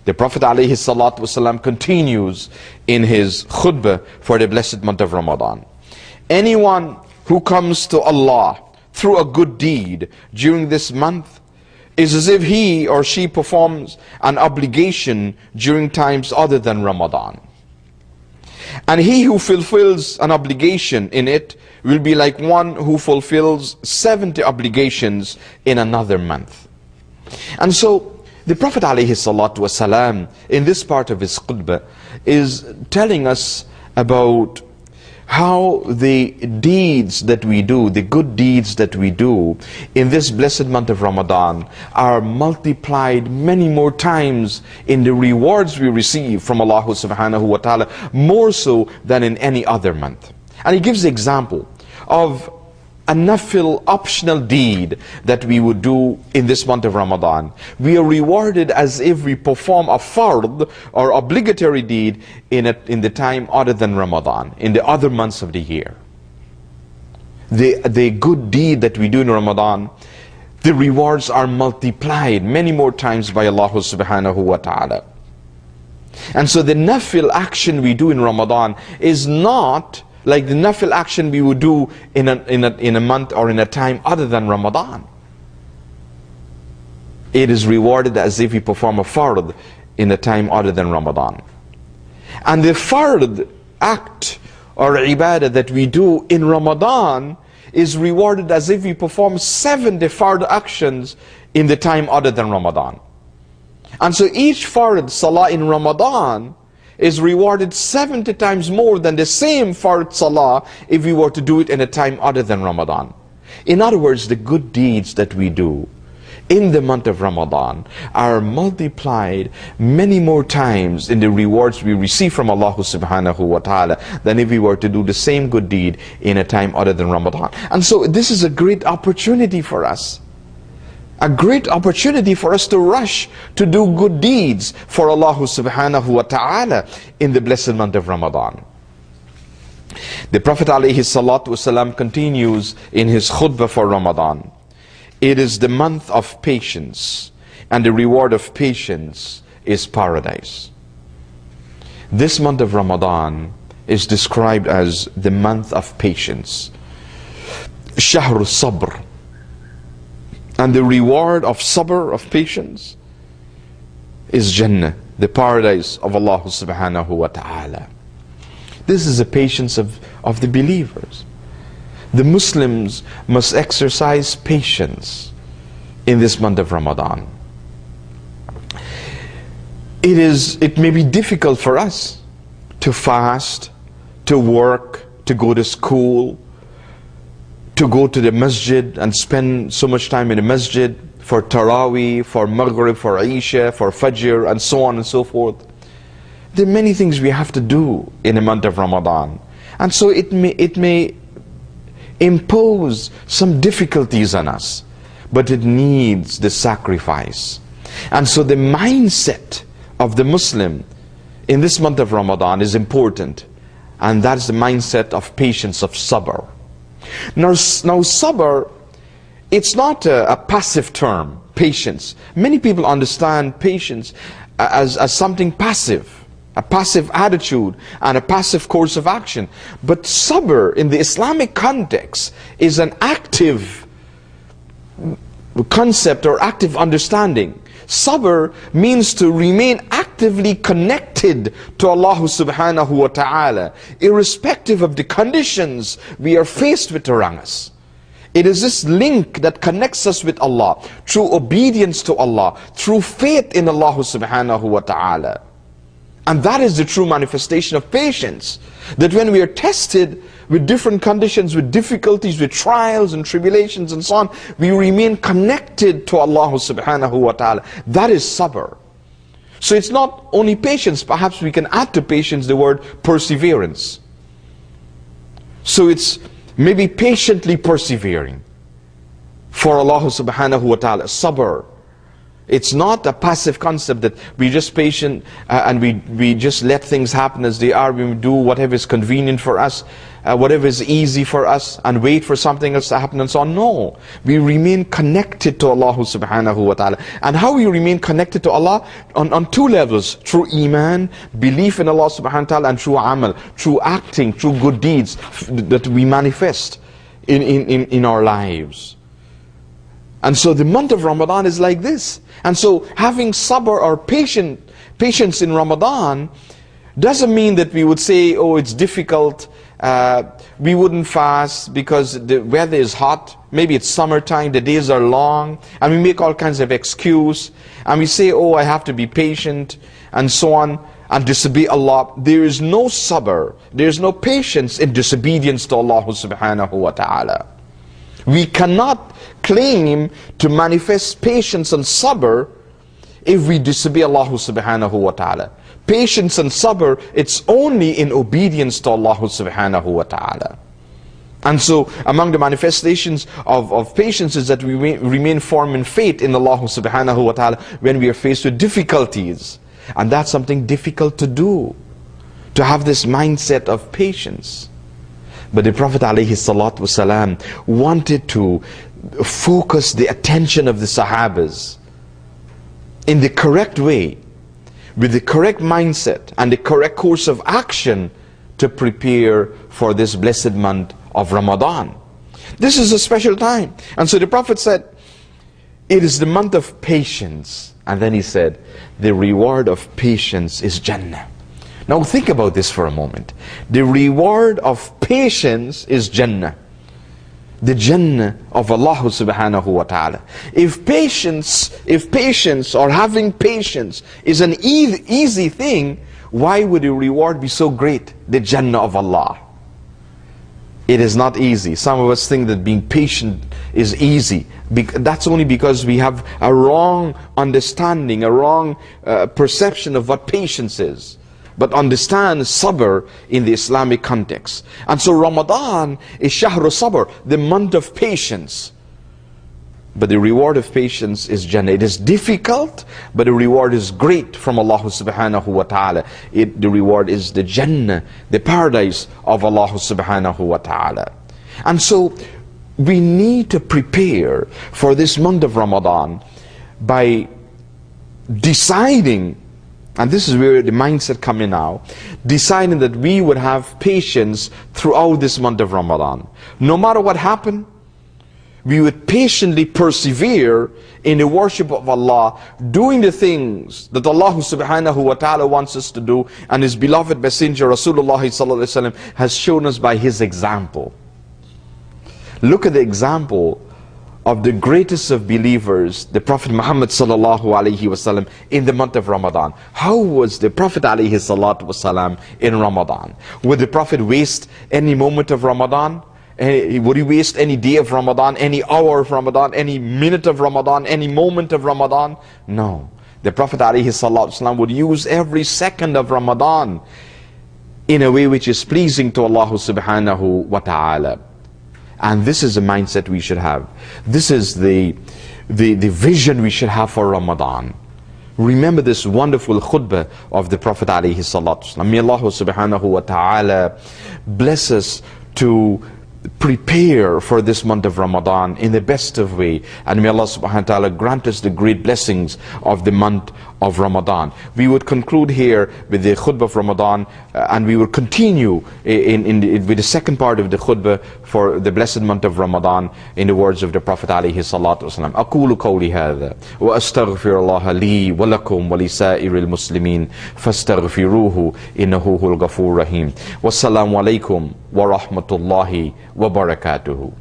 The Prophet ﷺ continues in his khutbah for the blessed month of Ramadan. Anyone who comes to Allah through a good deed during this month is as if he or she performs an obligation during times other than Ramadan. And he who fulfills an obligation in it will be like one who fulfills 70 obligations in another month. And so the Prophet ﷺ in this part of his khutbah is telling us about how the deeds that we do, the good deeds that we do in this blessed month of Ramadan are multiplied many more times in the rewards we receive from Allah subhanahu wa ta'ala, more so than in any other month. And he gives the example of a nafil optional deed that we would do in this month of Ramadan. We are rewarded as if we perform a fard or obligatory deed in the time other than Ramadan, in the other months of the year. The good deed that we do in Ramadan, the rewards are multiplied many more times by Allah subhanahu wa ta'ala. And so the nafil action we do in Ramadan is not like the nafil action we would do in a month or in a time other than Ramadan. It is rewarded as if we perform a fard in a time other than Ramadan. And the fard act or ibadah that we do in Ramadan is rewarded as if we perform 70 fard actions in the time other than Ramadan. And so each fard salah in Ramadan is rewarded 70 times more than the same fard salah if we were to do it in a time other than Ramadan. In other words, the good deeds that we do in the month of Ramadan are multiplied many more times in the rewards we receive from Allah subhanahu wa ta'ala than if we were to do the same good deed in a time other than Ramadan. And so this is a great opportunity for us. A great opportunity for us to rush to do good deeds for Allah subhanahu wa ta'ala in the blessed month of Ramadan. The Prophet ﷺ continues in his khutbah for Ramadan. It is the month of patience, and the reward of patience is paradise. This month of Ramadan is described as the month of patience. Shahr al-Sabr. And the reward of sabr, of patience, is Jannah, the paradise of Allah subhanahu wa ta'ala. This is the patience of the believers. The Muslims must exercise patience in this month of Ramadan. It may be difficult for us to fast, to work, to go to school, to go to the masjid and spend so much time in the masjid for Taraweeh, for Maghrib, for Isha, for Fajr, and so on and so forth. There are many things we have to do in the month of Ramadan. And so it may impose some difficulties on us, but it needs the sacrifice. And so the mindset of the Muslim in this month of Ramadan is important. And that's the mindset of patience, of sabr. Now sabr, it's not a passive term, patience. Many people understand patience as something passive, a passive attitude and a passive course of action. But sabr in the Islamic context is an active concept or active understanding. Sabr means to remain actively connected to Allah subhanahu wa ta'ala, irrespective of the conditions we are faced with around us. It is this link that connects us with Allah, through obedience to Allah, through faith in Allah subhanahu wa ta'ala. And that is the true manifestation of patience. That when we are tested with different conditions, with difficulties, with trials and tribulations and so on, we remain connected to Allah subhanahu wa ta'ala. That is sabr. So it's not only patience, perhaps we can add to patience the word perseverance. So it's maybe patiently persevering for Allah subhanahu wa ta'ala, sabr. It's not a passive concept that we just patient and we just let things happen as they are. We do whatever is convenient for us, whatever is easy for us, and wait for something else to happen and so on. No, we remain connected to Allah subhanahu wa ta'ala. And how we remain connected to Allah? On two levels: through iman, belief in Allah subhanahu wa ta'ala, and through amal, through acting, through good deeds that we manifest in our lives. And so the month of Ramadan is like this. And so having sabr or patience in Ramadan doesn't mean that we would say, oh, it's difficult, we wouldn't fast because the weather is hot, maybe it's summertime, the days are long, and we make all kinds of excuse, and we say, oh, I have to be patient, and so on, and disobey Allah. There is no sabr, there is no patience in disobedience to Allah subhanahu wa ta'ala. We cannot claim to manifest patience and sabr if we disobey Allah subhanahu wa ta'ala. Patience and sabr, it's only in obedience to Allah subhanahu wa ta'ala. And so among the manifestations of patience is that we remain firm in faith in Allah subhanahu wa ta'ala when we are faced with difficulties. And that's something difficult to do, to have this mindset of patience. But the Prophet ﷺ wanted to focus the attention of the Sahabas in the correct way, with the correct mindset and the correct course of action to prepare for this blessed month of Ramadan. This is a special time. And so the Prophet said, it is the month of patience. And then he said, the reward of patience is Jannah. Now think about this for a moment. The reward of patience is Jannah. The Jannah of Allah subhanahu wa ta'ala. If patience or having patience is an easy thing, why would the reward be so great? The Jannah of Allah. It is not easy. Some of us think that being patient is easy. That's only because we have a wrong understanding, a wrong perception of what patience is. But understand sabr in the Islamic context. And so Ramadan is Shahru Sabr, the month of patience. But the reward of patience is Jannah. It is difficult, but the reward is great from Allah subhanahu wa ta'ala. The reward is the Jannah, the paradise of Allah subhanahu wa ta'ala. And so we need to prepare for this month of Ramadan by deciding, and this is where the mindset comes in now, deciding that we would have patience throughout this month of Ramadan. No matter what happened, we would patiently persevere in the worship of Allah, doing the things that Allah subhanahu wa ta'ala wants us to do, and His beloved messenger Rasulullah sallallahu alaihi wasallam has shown us by his example. Look at the example of the greatest of believers, the Prophet Muhammad sallallahu alaihi wasallam, in the month of Ramadan. How was the Prophet alaihi salatu wasallam in Ramadan? Would the Prophet waste any moment of Ramadan? Would he waste any day of Ramadan, any hour of Ramadan, any minute of Ramadan, any moment of Ramadan? No. The Prophet ﷺ would use every second of Ramadan in a way which is pleasing to Allah subhanahu wa ta'ala. And this is the mindset we should have. This is the vision we should have for Ramadan. Remember this wonderful khutbah of the Prophet ﷺ. May Allah subhanahu wa ta'ala bless us to prepare for this month of Ramadan in the best of way, and may Allah subhanahu wa ta'ala grant us the great blessings of the month of Ramadan. We would conclude here with the khutbah of Ramadan, and we will continue with the second part of the khutbah for the blessed month of Ramadan in the words of the Prophet alayhi salatu wasalam. أقول قولي هذا وأستغفر الله لي ولكم ولسائر المسلمين فاستغفروه إنه هو الغفور الرحيم. والسلام عليكم ورحمة الله وبركاته.